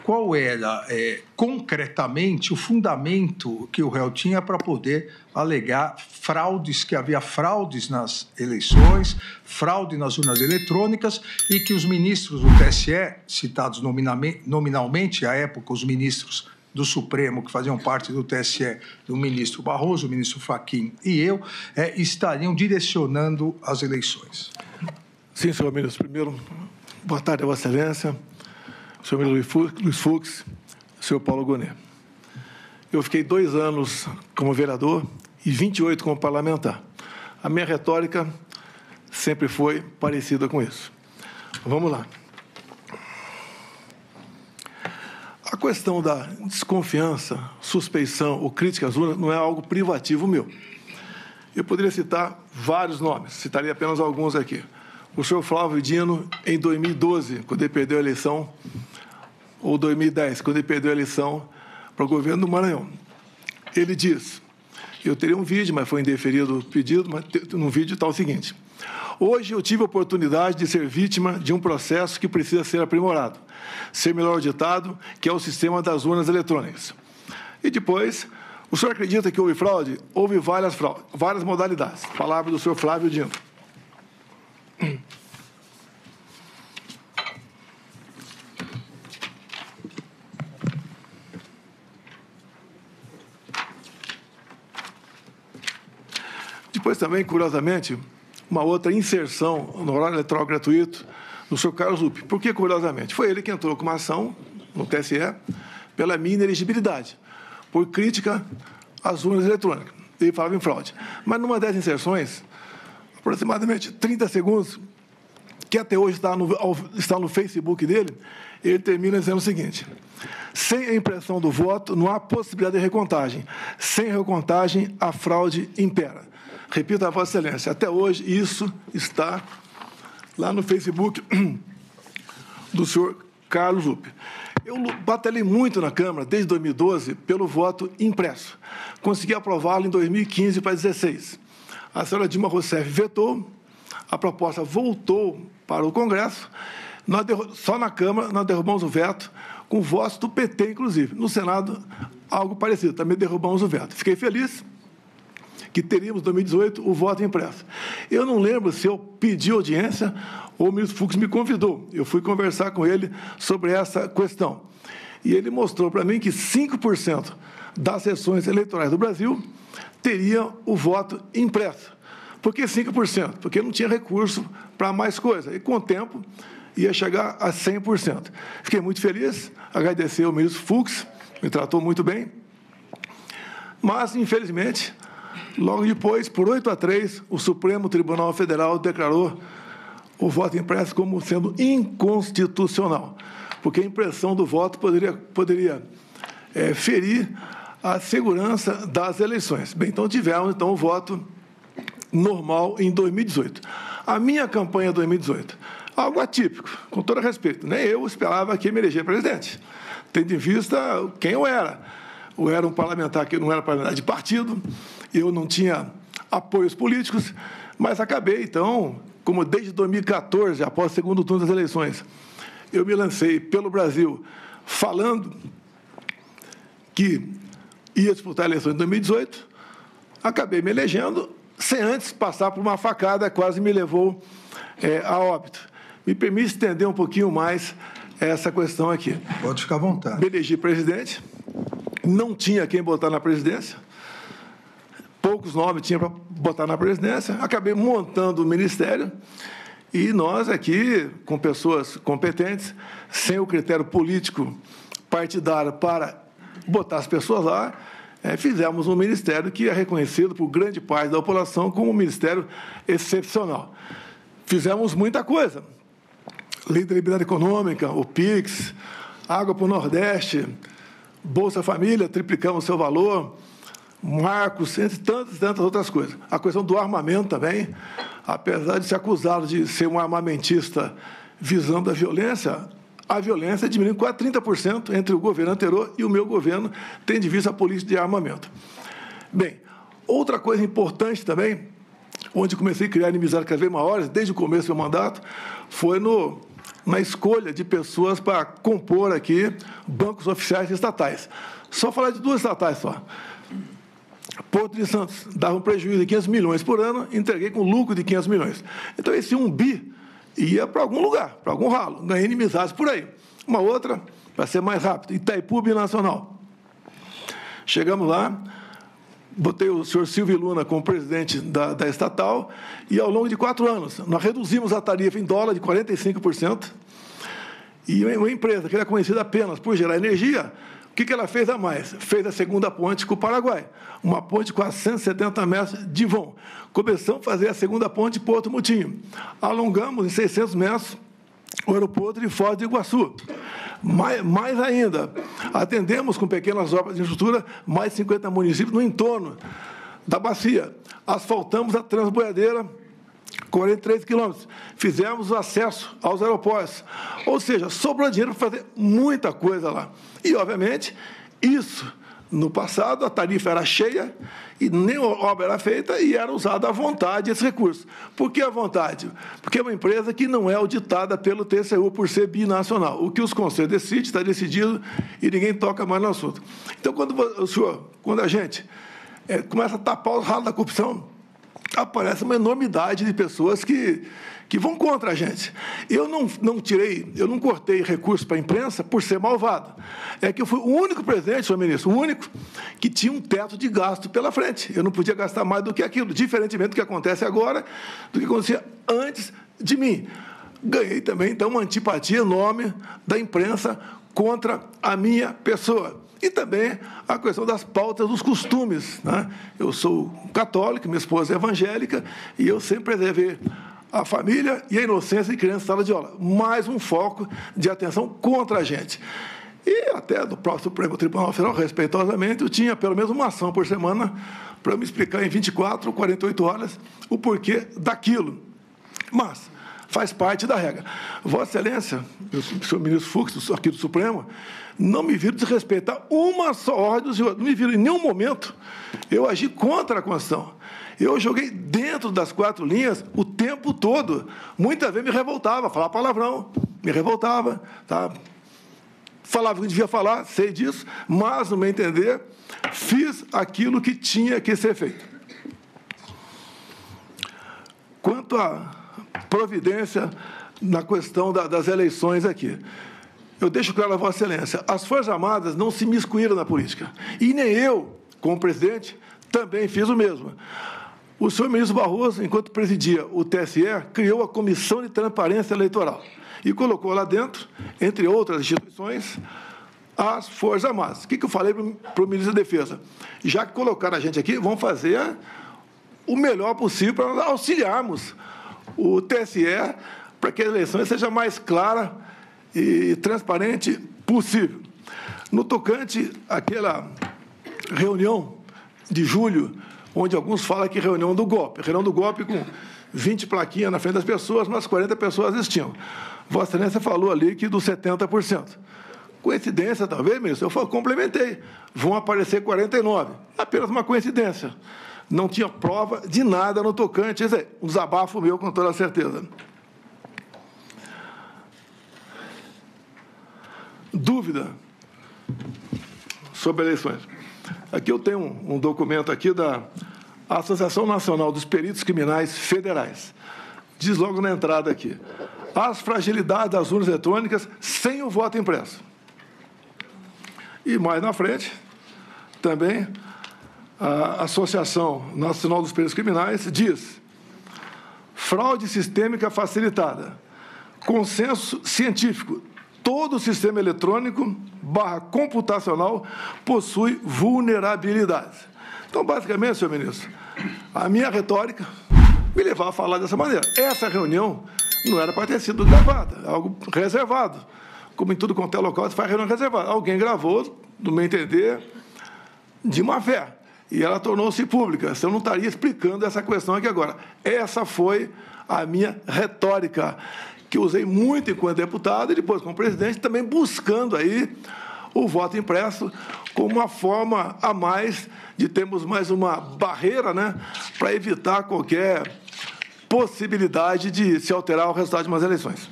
qual era, concretamente, o fundamento que o réu tinha para poder alegar fraudes, que havia fraudes nas eleições, fraude nas urnas eletrônicas, e que os ministros do TSE, citados nominalmente, à época, os ministros do Supremo, que faziam parte do TSE, do ministro Barroso, o ministro Fachin e eu, estariam direcionando as eleições. Sim, senhor ministro. Primeiro, boa tarde a Vossa Excelência, senhor ministro Luiz Fux, senhor Paulo Gonet. Eu fiquei 2 anos como vereador e 28 como parlamentar. A minha retórica sempre foi parecida com isso. Vamos lá. A questão da desconfiança, suspeição ou crítica às urnas não é algo privativo meu. Eu poderia citar vários nomes, citaria apenas alguns aqui. O senhor Flávio Dino, em 2012, quando ele perdeu a eleição, ou 2010, quando ele perdeu a eleição para o governo do Maranhão. Ele diz, eu teria um vídeo, mas foi indeferido o pedido, mas no vídeo está o seguinte: hoje eu tive a oportunidade de ser vítima de um processo que precisa ser aprimorado, ser melhor auditado, que é o sistema das urnas eletrônicas. E depois, o senhor acredita que houve fraude? Houve várias modalidades. Palavra do senhor Flávio Dino. Depois também, curiosamente, uma outra inserção no horário eleitoral gratuito do senhor Carlos Lupe. Por que curiosamente? Foi ele que entrou com uma ação no TSE pela minha inelegibilidade, por crítica às urnas eletrônicas. Ele falava em fraude. Mas numa dessas inserções, aproximadamente 30 segundos, que até hoje está no Facebook dele, ele termina dizendo o seguinte: sem a impressão do voto, não há possibilidade de recontagem. Sem recontagem, a fraude impera. Repito a Vossa Excelência, até hoje isso está lá no Facebook do senhor Carlos Lupe. Eu batalhei muito na Câmara, desde 2012, pelo voto impresso. Consegui aprová-lo em 2015 para 2016. A senhora Dilma Rousseff vetou, a proposta voltou para o Congresso, só na Câmara nós derrubamos o veto, com votos do PT, inclusive. No Senado, algo parecido, também derrubamos o veto. Fiquei feliz que teríamos, em 2018, o voto impresso. Eu não lembro se eu pedi audiência ou o ministro Fux me convidou. Eu fui conversar com ele sobre essa questão. E ele mostrou para mim que 5% das sessões eleitorais do Brasil teriam o voto impresso. Por que 5%? Porque não tinha recurso para mais coisa. E, com o tempo, ia chegar a 100%. Fiquei muito feliz, agradecer ao ministro Fux, me tratou muito bem. Mas, infelizmente, logo depois, por 8-3, o Supremo Tribunal Federal declarou o voto impresso como sendo inconstitucional, porque a impressão do voto poderia ferir a segurança das eleições. Bem, então tivemos o voto normal em 2018. A minha campanha em 2018, algo atípico, com todo respeito, nem eu esperava que me eleger presidente, tendo em vista quem eu era. Eu era um parlamentar que não era parlamentar de partido, eu não tinha apoios políticos, mas acabei, então, como desde 2014, após o segundo turno das eleições, eu me lancei pelo Brasil falando que ia disputar a eleição em 2018, acabei me elegendo, sem antes passar por uma facada, quase me levou a óbito. Me permite estender um pouquinho mais essa questão aqui. Pode ficar à vontade. Me elegi presidente, não tinha quem botar na presidência, poucos nomes tinha para botar na presidência, acabei montando o ministério e nós aqui, com pessoas competentes, sem o critério político partidário para botar as pessoas lá, fizemos um ministério que é reconhecido por grande parte da população como um ministério excepcional. Fizemos muita coisa. Lei da Liberdade Econômica, o PIX, Água para o Nordeste, Bolsa Família, triplicamos o seu valor, marcos, entre tantas outras coisas. A questão do armamento também, apesar de ser acusado de ser um armamentista visando a violência diminuiu quase 30% entre o governo anterior e o meu governo, tendo em vista a política de armamento. Bem, outra coisa importante também, onde comecei a criar inimizades cada vez maiores, desde o começo do meu mandato, foi no na escolha de pessoas para compor aqui bancos oficiais estatais. Só falar de 2 estatais só. Porto de Santos dava um prejuízo de 500 milhões por ano, entreguei com lucro de 500 milhões. Então, esse 1 bi ia para algum lugar, para algum ralo, ganhei inimizades por aí. Uma outra, para ser mais rápido, Itaipu Binacional. Chegamos lá, botei o senhor Silvio Luna como presidente da estatal, e ao longo de 4 anos, nós reduzimos a tarifa em dólar de 45%, e uma empresa que era conhecida apenas por gerar energia, o que ela fez a mais? Fez a segunda ponte com o Paraguai, uma ponte com 170 metros de vão. Começamos a fazer a segunda ponte Porto Mutinho. Alongamos em 600 metros o aeroporto de Foz do Iguaçu. Mais ainda, atendemos com pequenas obras de infraestrutura mais de 50 municípios no entorno da bacia. Asfaltamos a Transboiadeira, 43 quilômetros. Fizemos o acesso aos aeroportos. Ou seja, sobrou dinheiro para fazer muita coisa lá. E, obviamente, isso, no passado, a tarifa era cheia e nem obra era feita e era usado à vontade esse recurso. Por que à vontade? Porque é uma empresa que não é auditada pelo TCU por ser binacional. O que os conselhos decidem está decidido e ninguém toca mais no assunto. Então, quando a gente começa a tapar os ralos da corrupção, aparece uma enormidade de pessoas que vão contra a gente. Eu não cortei recursos para a imprensa por ser malvado. É que eu fui o único presidente, senhor ministro, o único que tinha um teto de gasto pela frente. Eu não podia gastar mais do que aquilo, diferentemente do que acontece agora, do que acontecia antes de mim. Ganhei também, então, uma antipatia enorme da imprensa contra a minha pessoa. E também a questão das pautas dos costumes, né? Eu sou católico, minha esposa é evangélica, e eu sempre preservei a família e a inocência de criança em sala de aula. Mais um foco de atenção contra a gente. E até do próprio Supremo Tribunal Federal, respeitosamente, eu tinha pelo menos uma ação por semana para me explicar em 24 ou 48 horas o porquê daquilo. Mas faz parte da regra. Vossa Excelência, o senhor ministro Fux, aqui do Supremo, não me viram desrespeitar uma só ordem do senhor. Não me viram em nenhum momento eu agi contra a Constituição. Eu joguei dentro das 4 linhas o tempo todo. Muitas vezes me revoltava, falava palavrão, me revoltava, tá? Falava o que devia falar, sei disso, mas, no meu entender, fiz aquilo que tinha que ser feito. Quanto à providência na questão das eleições aqui, eu deixo claro a Vossa Excelência, as Forças Armadas não se miscuíram na política. E nem eu, como presidente, também fiz o mesmo. O senhor ministro Barroso, enquanto presidia o TSE, criou a Comissão de Transparência Eleitoral e colocou lá dentro, entre outras instituições, as Forças Armadas. O que eu falei para o ministro da Defesa? Já que colocaram a gente aqui, vamos fazer o melhor possível para nós auxiliarmos o TSE para que a eleição seja mais clara e transparente possível. No tocante àquela reunião de julho, onde alguns falam que reunião do golpe com 20 plaquinhas na frente das pessoas, mas 40 pessoas assistiam. Vossa Excelência falou ali que dos 70%. Coincidência, talvez, ministro? Eu complementei. Vão aparecer 49. Apenas uma coincidência. Não tinha prova de nada no tocante. Isso é um desabafo meu, com toda certeza. Dúvida sobre eleições. Aqui eu tenho um documento aqui da Associação Nacional dos Peritos Criminais Federais. Diz logo na entrada aqui: as fragilidades das urnas eletrônicas sem o voto impresso. E mais na frente, também, a Associação Nacional dos Peritos Criminais diz: fraude sistêmica facilitada, consenso científico, todo o sistema eletrônico / computacional possui vulnerabilidades. Então, basicamente, senhor ministro, a minha retórica me levava a falar dessa maneira. Essa reunião não era para ter sido gravada, algo reservado. Como em tudo quanto é local, se faz reunião reservada. Alguém gravou, no meu entender, de má fé. E ela tornou-se pública. Eu não estaria explicando essa questão aqui agora. Essa foi a minha retórica, que usei muito enquanto deputado e depois como presidente, também buscando aí o voto impresso como uma forma a mais de termos mais uma barreira, né, para evitar qualquer possibilidade de se alterar o resultado de umas eleições.